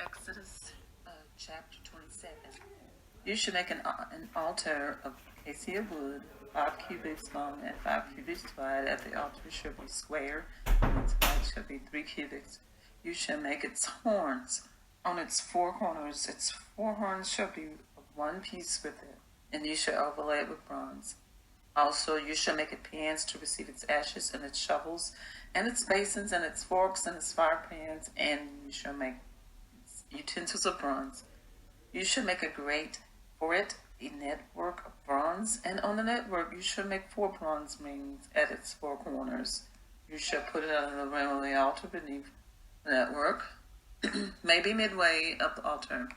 Exodus chapter 27. You should make an altar of acacia wood, 5 cubits long and 5 cubits wide. At the altar should be square, and its height should be 3 cubits. You shall make its horns on its 4 corners. Its 4 horns shall be of one piece with it, and you shall overlay it with bronze. Also, you shall make it pans to receive its ashes, and its shovels, and its basins, and its forks, and its fire pans, and you shall make utensils of bronze. You shall make a grate for it, a network of bronze, and on the network you shall make 4 bronze rings at its 4 corners. You shall put it under the rim of the altar beneath the network, maybe midway up the altar.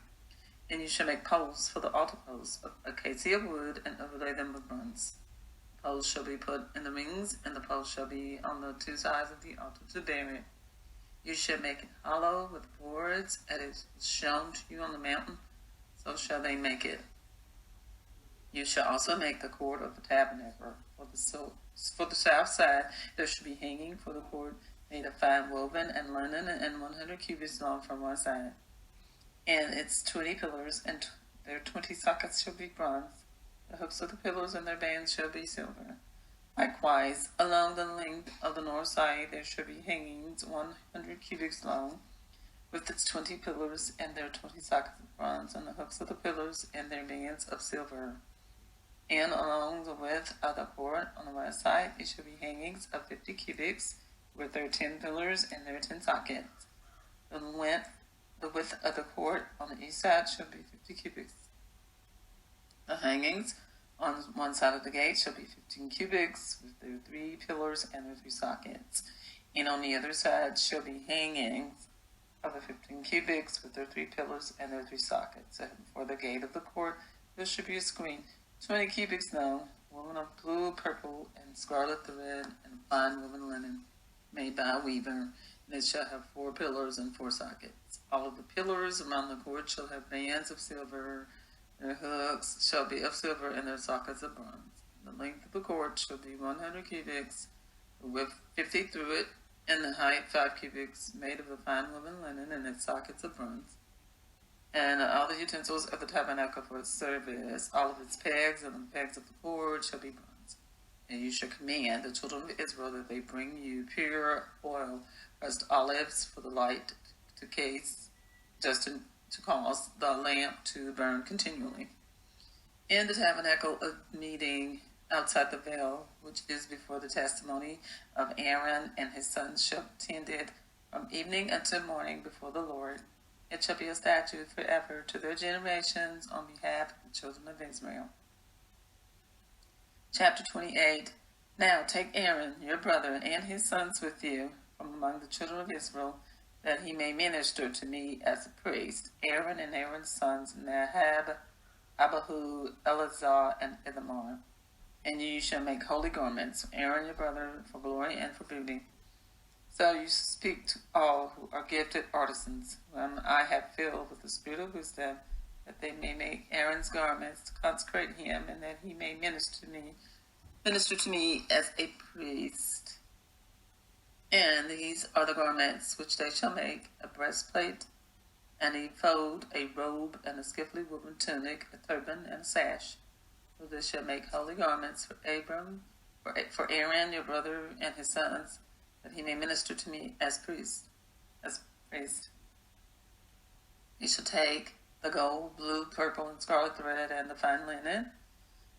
And you shall make poles for the altar posts of acacia wood, and overlay them with bronze. Poles shall be put in the rings, and the poles shall be on the 2 sides of the altar to bear it. You shall make it hollow with boards, as it is shown to you on the mountain, so shall they make it. You shall also make the cord of the tabernacle. For the south side there shall be hanging for the cord made of fine woven and linen, and 100 cubits long from one side. And its 20 pillars, and their 20 sockets shall be bronze. The hooks of the pillars and their bands shall be silver. Likewise, along the length of the north side there shall be hangings 100 cubits long, with its 20 pillars and their 20 sockets of bronze, and the hooks of the pillars and their bands of silver. And along the width of the court on the west side there shall be hangings of 50 cubits, with their 10 pillars and their 10 sockets. The width of the court on the east side shall be 50 cubits. The hangings on one side of the gate shall be 15 cubits, with their 3 pillars and their 3 sockets. And on the other side shall be hangings of the 15 cubits, with their 3 pillars and their 3 sockets. And for the gate of the court there should be a screen 20 cubits long, woven of blue, purple, and scarlet thread, and fine woven linen, made by a weaver. And it shall have 4 pillars and 4 sockets. All of the pillars around the court shall have bands of silver. Their hooks shall be of silver, and their sockets of bronze. The length of the court shall be 100 cubits, the width 50 through it, and the height 5 cubits, made of the fine woven linen, and its sockets of bronze. And all the utensils of the tabernacle for its service, all of its pegs and the pegs of the cord shall be bronze. And you shall command the children of Israel that they bring you pure oil, pressed olives for the light to case, just to cause the lamp to burn continually. In the tabernacle of meeting outside the veil, which is before the testimony of Aaron and his sons, shall tend it from evening until morning before the Lord. It shall be a statute forever to their generations on behalf of the children of Israel. Chapter 28. Now take Aaron, your brother, and his sons with you from among the children of Israel, that he may minister to me as a priest. Aaron and Aaron's sons, Nadab, Abihu, Eleazar, and Ithamar. And you shall make holy garments, Aaron your brother, for glory and for beauty. So you speak to all who are gifted artisans, whom I have filled with the spirit of wisdom, that they may make Aaron's garments to consecrate him, and that he may minister to me as a priest. And these are the garments which they shall make: a breastplate, an ephod, a robe, and a skillfully woven tunic, a turban, and a sash. So they shall make holy garments for Aaron your brother and his sons, that he may minister to me as priest. He shall take the gold, blue, purple, and scarlet thread, and the fine linen,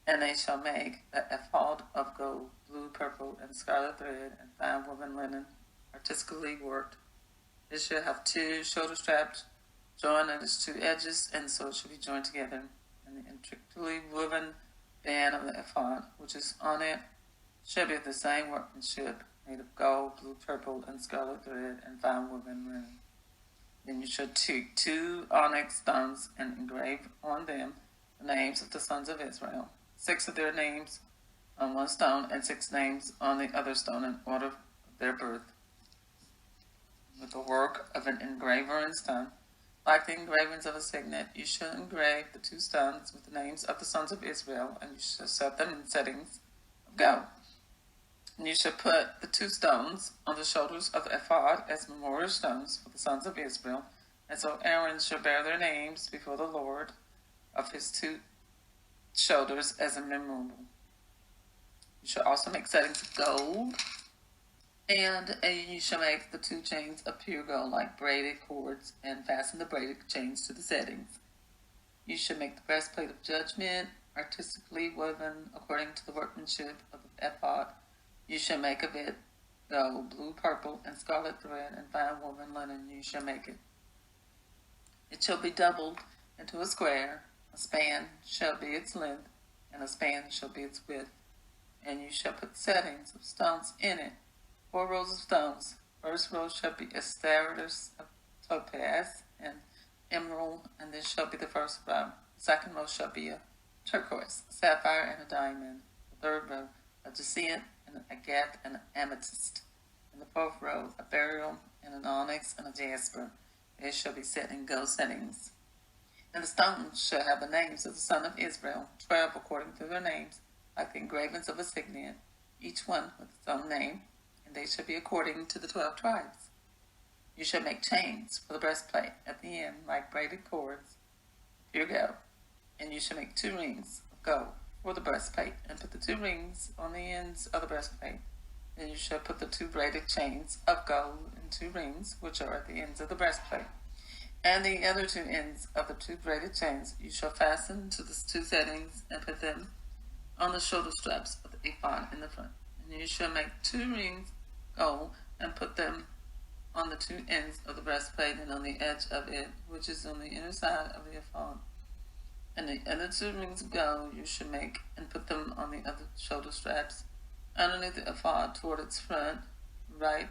and they shall make the ephod of gold, blue, purple, and scarlet thread, and fine woven linen, artistically worked. It shall have 2 shoulder straps joined at its 2 edges, and so it shall be joined together. And the intricately woven band of the ephod, which is on it, shall be of the same workmanship, made of gold, blue, purple, and scarlet thread, and fine woven linen. Then you shall take 2 onyx stones and engrave on them the names of the sons of Israel, 6 of their names on one stone, and 6 names on the other stone, in order of their birth, with the work of an engraver in stone. Like the engravings of a signet, you shall engrave the 2 stones with the names of the sons of Israel, and you shall set them in settings of gold. And you shall put the 2 stones on the shoulders of the ephod as memorial stones for the sons of Israel, And so Aaron shall bear their names before the Lord of his 2 shoulders as a memorial. You shall also make settings of gold, and you shall make the 2 chains of pure gold like braided cords, and fasten the braided chains to the settings. You shall make the breastplate of judgment, artistically woven according to the workmanship of the ephod. You shall make of it gold, blue, purple, and scarlet thread, and fine woven linen. You shall make it. It shall be doubled into a square. A span shall be its length, and a span shall be its width. And you shall put settings of stones in it, 4 rows of stones. First row shall be asparagus of topaz and emerald, and this shall be the first row. The second row shall be a turquoise, a sapphire, and a diamond. The third row, a jacinth, and an agate, and an amethyst. And the fourth row, a beryl, and an onyx, and a jasper. They shall be set in gold settings. And the stones shall have the names of the sons of Israel, 12 according to their names, like the engravings of a signet, each one with its own name, and they shall be according to the 12 tribes. You shall make chains for the breastplate at the end, like braided cords, pure gold. And you shall make 2 rings of gold for the breastplate, and put the 2 rings on the ends of the breastplate. Then you shall put the 2 braided chains of gold in 2 rings, which are at the ends of the breastplate. And the other 2 ends of the 2 braided chains you shall fasten to the 2 settings, and put them on the shoulder straps of the ephod in the front. And you shall make 2 rings gold, and put them on the 2 ends of the breastplate, and on the edge of it, which is on the inner side of the ephod. And the other 2 rings of gold you shall make, and put them on the other shoulder straps, underneath the ephod toward its front, right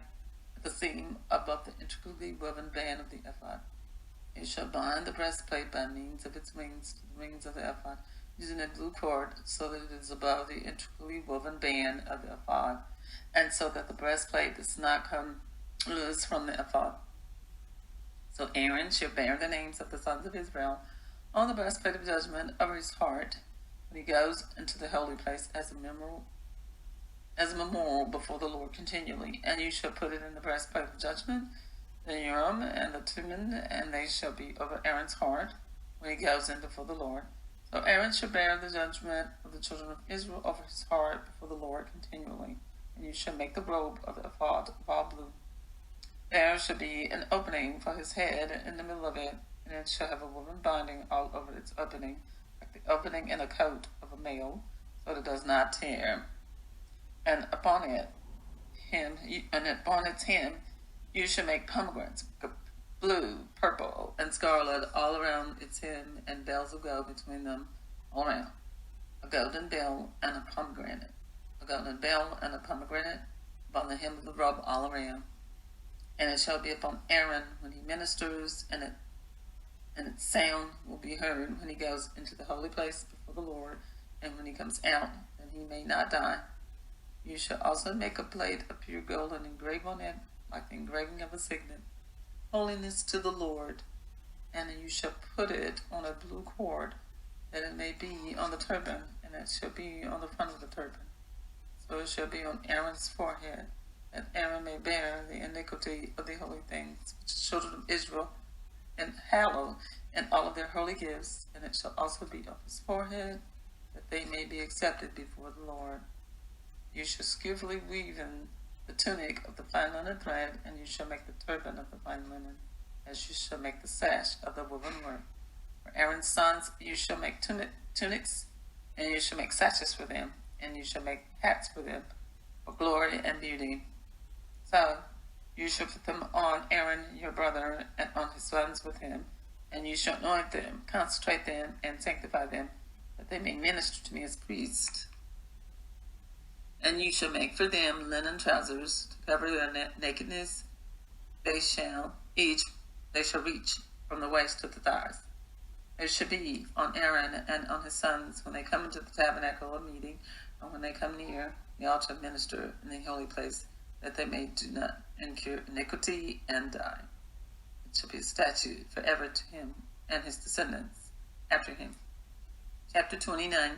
at the seam above the intricately woven band of the ephod. You shall bind the breastplate by means of its wings to the rings of the ephod, using a blue cord, so that it is above the intricately woven band of the ephod, and so that the breastplate does not come loose from the ephod. So Aaron shall bear the names of the sons of Israel on the breastplate of judgment over his heart when he goes into the holy place as a memorial before the Lord continually. And you shall put it in the breastplate of judgment, the Urim and the Thummim, and they shall be over Aaron's heart when he goes in before the Lord. So Aaron shall bear the judgment of the children of Israel over his heart before the Lord continually. And you shall make the robe of the ephod of all blue. There shall be an opening for his head in the middle of it, and it shall have a woven binding all over its opening, like the opening in a coat of a male, so that it does not tear. And upon its hem, you shall make pomegranates, blue, purple, and scarlet all around its hem, and bells of gold between them all around. A golden bell and a pomegranate. A golden bell and a pomegranate upon the hem of the robe all around. And it shall be upon Aaron when he ministers, and its sound will be heard when he goes into the holy place before the Lord, and when he comes out, that he may not die. You shall also make a plate of pure gold and engrave on it, like the engraving of a signet, holiness to the Lord. And you shall put it on a blue cord, that it may be on the turban, and it shall be on the front of the turban. So it shall be on Aaron's forehead, that Aaron may bear the iniquity of the holy things, which the children of Israel and hallow in all of their holy gifts, and it shall also be on his forehead, that they may be accepted before the Lord. You shall skillfully weave in the tunic of the fine linen thread, and you shall make the turban of the fine linen, as you shall make the sash of the woven work. For Aaron's sons you shall make tunics, and you shall make sashes for them, and you shall make hats for them, for glory and beauty. So you shall put them on Aaron your brother, and on his sons with him, and you shall anoint them, consecrate them, and sanctify them, that they may minister to me as priests. And you shall make for them linen trousers to cover their nakedness. They shall reach from the waist to the thighs. They shall be on Aaron and on his sons when they come into the tabernacle of meeting, and when they come near the altar of minister in the holy place, that they may do not incur iniquity and die. It shall be a statute forever to him and his descendants after him. Chapter 29.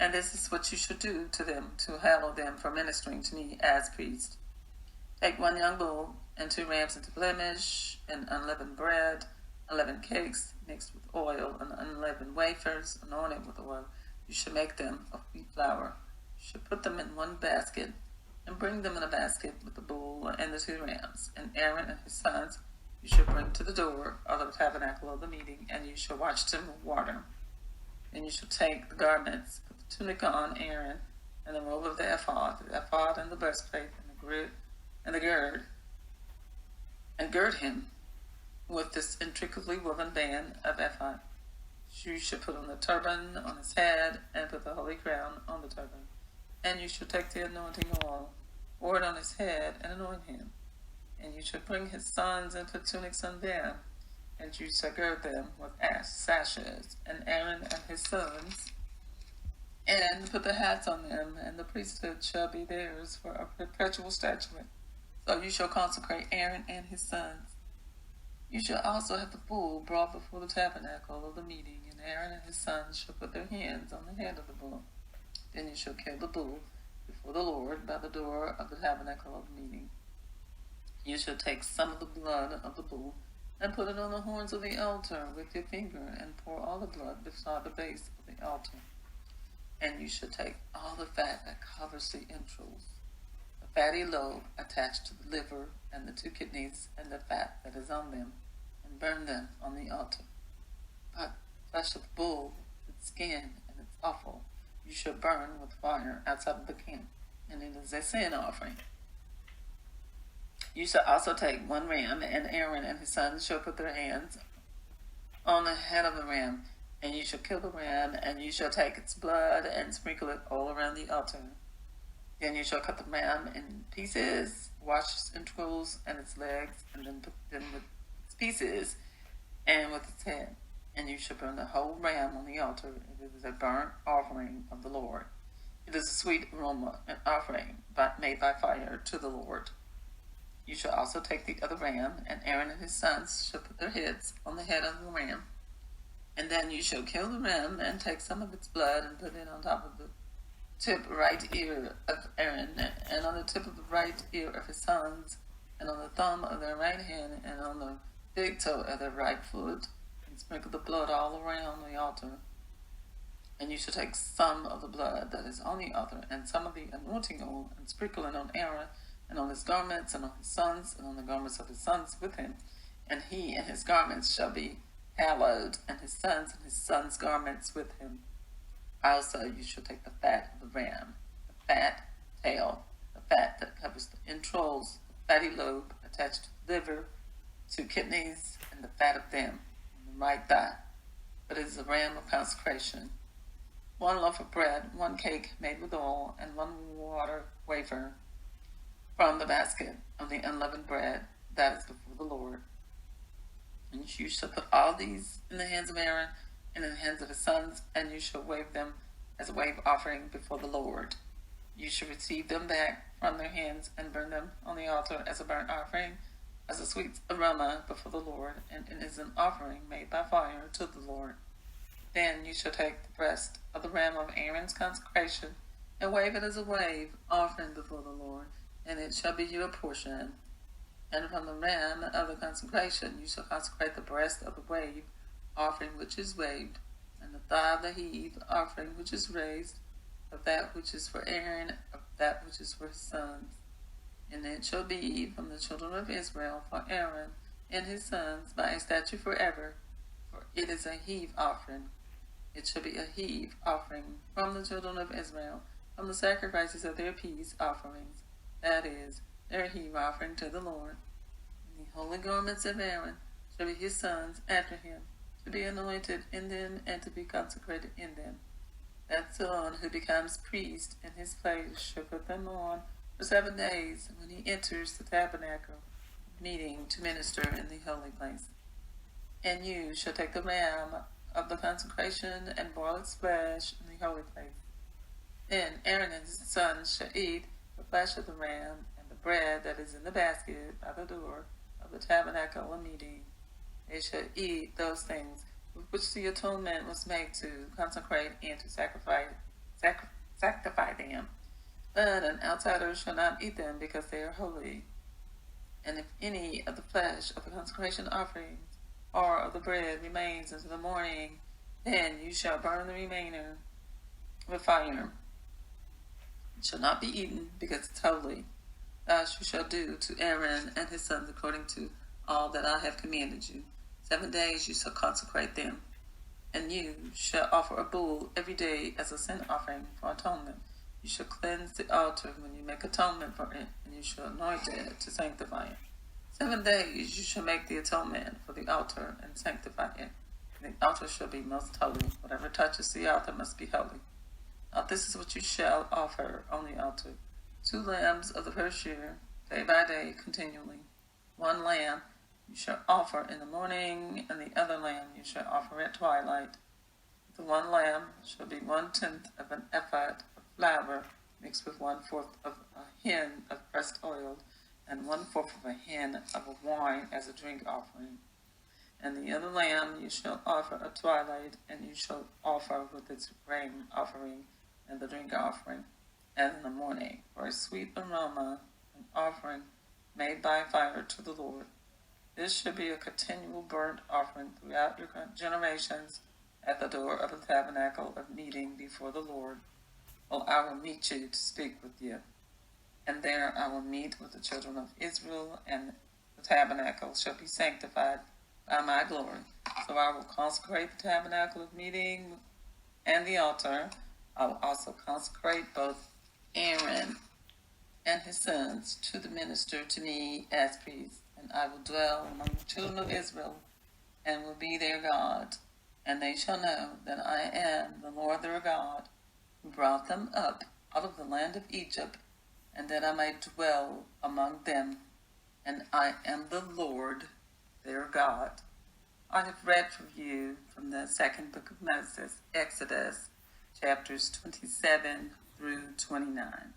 And this is what you shall do to them, to hallow them for ministering to me as priests. Take one young bull and 2 rams into blemish, and unleavened bread, 11 cakes mixed with oil, and unleavened wafers anointed with oil. You should make them of wheat flour. You should put them in one basket, and bring them in a basket with the bull and the 2 rams. And Aaron and his sons you shall bring to the door of the tabernacle of the meeting, and you shall wash them with water. And you shall take the garments, put the tunic on Aaron, and the robe of the ephod and the breastplate, and the gird, and gird him with this intricately woven band of ephod. You shall put on the turban on his head, and put the holy crown on the turban. And you shall take the anointing oil, pour it on his head, and anoint him. And you shall bring his sons and put tunics on them, and you shall gird them with sashes, and Aaron and his sons, and put the hats on them, and the priesthood shall be theirs for a perpetual statute. So you shall consecrate Aaron and his sons. You shall also have the bull brought before the tabernacle of the meeting, and Aaron and his sons shall put their hands on the head of the bull. Then you shall kill the bull before the Lord by the door of the tabernacle of the meeting. You shall take some of the blood of the bull, and put it on the horns of the altar with your finger, and pour all the blood beside the base of the altar. And you shall take all the fat that covers the entrails, the fatty lobe attached to the liver, and the 2 kidneys, and the fat that is on them, and burn them on the altar. But flesh of the bull, its skin, and its offal, you shall burn with fire outside of the camp, and it is a sin offering. You shall also take 1 ram, and Aaron and his sons shall put their hands on the head of the ram, and you shall kill the ram, and you shall take its blood and sprinkle it all around the altar. Then you shall cut the ram in pieces, wash its entrails and its legs, and then put them with its pieces and with its head. And you shall burn the whole ram on the altar. It is a burnt offering of the Lord. It is a sweet aroma, an offering made by fire to the Lord. You shall also take the other ram, and Aaron and his sons shall put their heads on the head of the ram. And then you shall kill the ram, and take some of its blood, and put it on top of the tip right ear of Aaron, and on the tip of the right ear of his sons, and on the thumb of their right hand, and on the big toe of their right foot, and sprinkle the blood all around the altar. And you shall take some of the blood that is on the altar, and some of the anointing oil, and sprinkle it on Aaron, and on his garments, and on his sons, and on the garments of his sons with him. And he and his garments shall be hallowed, and his sons' garments with him. Also you shall take the fat of the ram, the fat tail, the fat that covers the entrails, the fatty lobe attached to the liver, 2 kidneys, and the fat of them, and the right thigh. But it is a ram of consecration. 1 loaf of bread, 1 cake made with oil, and 1 water wafer from the basket of the unleavened bread that is before the Lord. And you shall put all these in the hands of Aaron and in the hands of his sons, and you shall wave them as a wave offering before the Lord. You shall receive them back from their hands and burn them on the altar as a burnt offering, as a sweet aroma before the Lord, and it is an offering made by fire to the Lord. Then you shall take the breast of the ram of Aaron's consecration, and wave it as a wave offering before the Lord, and it shall be your portion. And from the ram of the consecration you shall consecrate the breast of the wave offering which is waved, and the thigh of the heave offering which is raised, of that which is for Aaron, of that which is for his sons. And it shall be from the children of Israel for Aaron and his sons by a statute forever, for it is a heave offering. It shall be a heave offering from the children of Israel, from the sacrifices of their peace offerings, that is, their heave offering to the Lord. And the holy garments of Aaron shall be his sons after him, to be anointed in them and to be consecrated in them. That son who becomes priest in his place shall put them on for 7 days when he enters the tabernacle meeting to minister in the holy place. And you shall take the ram of the consecration and boil its flesh in the holy place. Then Aaron and his sons shall eat the flesh of the ram and the bread that is in the basket by the door of the tabernacle of meeting. They shall eat those things with which the atonement was made to consecrate and to sanctify them. But an outsider shall not eat them because they are holy. And if any of the flesh of the consecration offerings or of the bread remains until the morning, then you shall burn the remainder with fire. It shall not be eaten, because it's holy. Thus you shall do to Aaron and his sons according to all that I have commanded you. 7 days you shall consecrate them. And you shall offer a bull every day as a sin offering for atonement. You shall cleanse the altar when you make atonement for it, and you shall anoint it to sanctify it. 7 days you shall make the atonement for the altar and sanctify it. And the altar shall be most holy. Whatever touches the altar must be holy. Now this is what you shall offer on the altar: 2 lambs of the first year, day by day, continually. 1 lamb you shall offer in the morning, and the other lamb you shall offer at twilight. The 1 lamb shall be 1/10 of an ephah of flour mixed with 1/4 of a hin of pressed oil, and 1/4 of a hin of a wine as a drink offering. And the other lamb you shall offer at twilight, and you shall offer with its grain offering and the drink offering, as in the morning, for a sweet aroma, an offering made by fire to the Lord. This should be a continual burnt offering throughout your generations at the door of the tabernacle of meeting before the Lord. Well, I will meet you to speak with you. And there I will meet with the children of Israel, and the tabernacle shall be sanctified by my glory. So I will consecrate the tabernacle of meeting and the altar. I will also consecrate both Aaron and his sons to the minister to me as priests. And I will dwell among the children of Israel, and will be their God. And they shall know that I am the Lord their God, who brought them up out of the land of Egypt, and that I may dwell among them. And I am the Lord their God. I have read for you from the second book of Moses, Exodus, chapters 27 through 29.